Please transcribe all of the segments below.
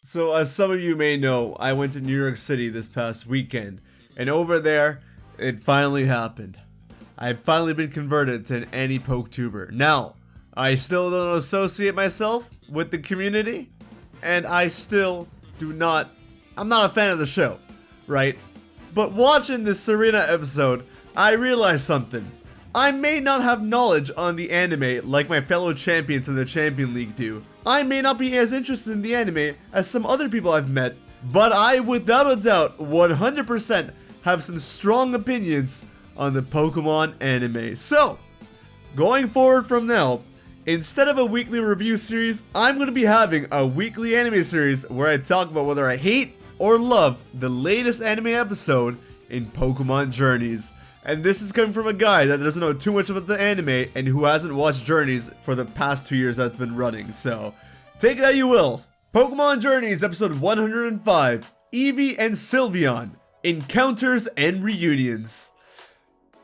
So as some of you may know, I went to New York City this past weekend, and over there, it finally happened. I've finally been converted to an anti-PokeTuber. Now, I still don't associate myself with the community, and I still I'm not a fan of the show, right? But watching this Serena episode, I realized something. I may not have knowledge on the anime like my fellow champions in the Champion League do. I may not be as interested in the anime as some other people I've met, but I without a doubt 100% have some strong opinions on the Pokemon anime. So, going forward from now, instead of a weekly review series, I'm going to be having a weekly anime series where I talk about whether I hate or love the latest anime episode in Pokemon Journeys. And this is coming from a guy that doesn't know too much about the anime and who hasn't watched Journeys for the past 2 years that's been running. So, take it how you will. Pokemon Journeys episode 105, Eevee and Sylveon, Encounters and Reunions.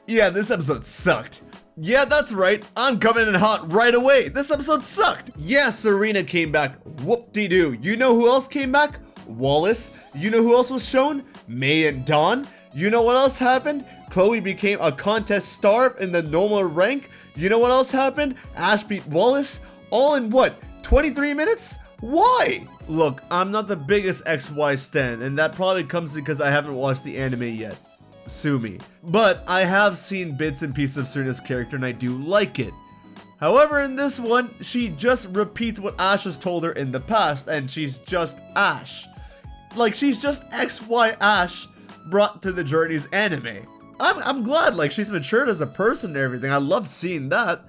Yeah, this episode sucked. Yeah, that's right, I'm coming in hot right away. This episode sucked. Yeah, Serena came back, whoop-de-doo. You know who else came back? Wallace. You know who else was shown? May and Dawn. You know what else happened? Chloe became a contest star in the normal rank. You know what else happened? Ash beat Wallace. All in what? 23 minutes? Why? Look, I'm not the biggest XY stan, and that probably comes because I haven't watched the anime yet. Sue me. But I have seen bits and pieces of Serena's character and I do like it. However, in this one, she just repeats what Ash has told her in the past, and she's just Ash. Like, she's just XY Ash brought to the Journeys anime. I'm glad, like, she's matured as a person and everything. I love seeing that.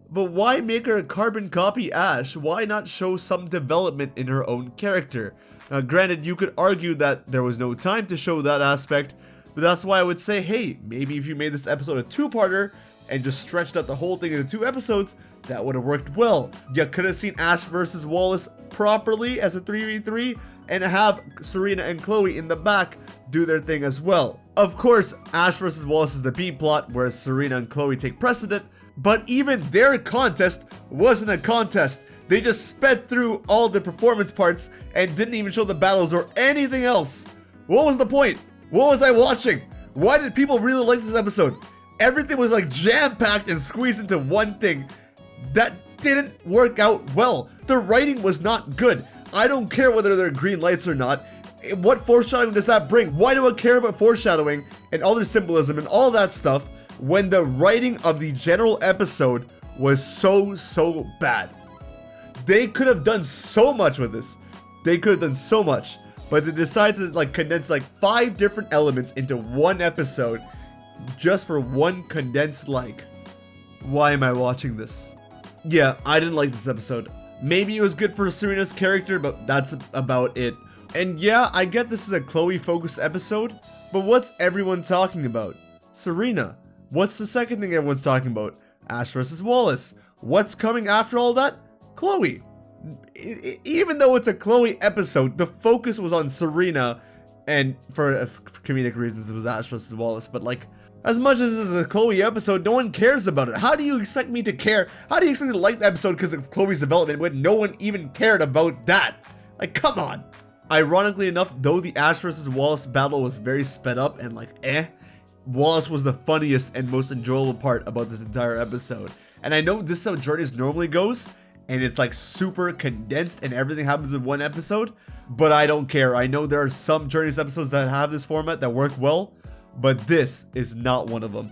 But why make her a carbon copy Ash? Why not show some development in her own character? Now, granted, you could argue that there was no time to show that aspect, but that's why I would say, hey, maybe if you made this episode a two-parter and just stretched out the whole thing into 2 episodes, that would have worked well. You could have seen Ash versus Wallace properly as a 3v3 and have Serena and Chloe in the back do their thing as well. Of course, Ash versus Wallace is the B plot, whereas Serena and Chloe take precedent, but even their contest wasn't a contest. They just sped through all the performance parts and didn't even show the battles or anything else. What was the point? What was I watching? Why did people really like this episode? Everything was like jam-packed and squeezed into one thing. That didn't work out well. The writing was not good. I don't care whether they're green lights or not. What foreshadowing does that bring? Why do I care about foreshadowing and all the symbolism and all that stuff when the writing of the general episode was so bad? They could have done so much with this. They could have done so much, but they decided to like condense like 5 different elements into one episode just for one condensed like. Why am I watching this? Yeah, I didn't like this episode. Maybe it was good for Serena's character, but that's about it. And yeah, I get this is a Chloe-focused episode, but what's everyone talking about? Serena. What's the second thing everyone's talking about? Ash versus Wallace. What's coming after all that? Chloe. Even though it's a Chloe episode, the focus was on Serena, and for comedic reasons it was Ash versus Wallace, but like, as much as this is a Chloe episode, no one cares about it. How do you expect me to care? How do you expect me to like the episode because of Chloe's development when no one even cared about that? Like, come on. Ironically enough, though the Ash versus Wallace battle was very sped up and like, Wallace was the funniest and most enjoyable part about this entire episode. And I know this is how Journeys normally goes, and it's like super condensed and everything happens in one episode, but I don't care. I know there are some Journeys episodes that have this format that work well, but this is not one of them.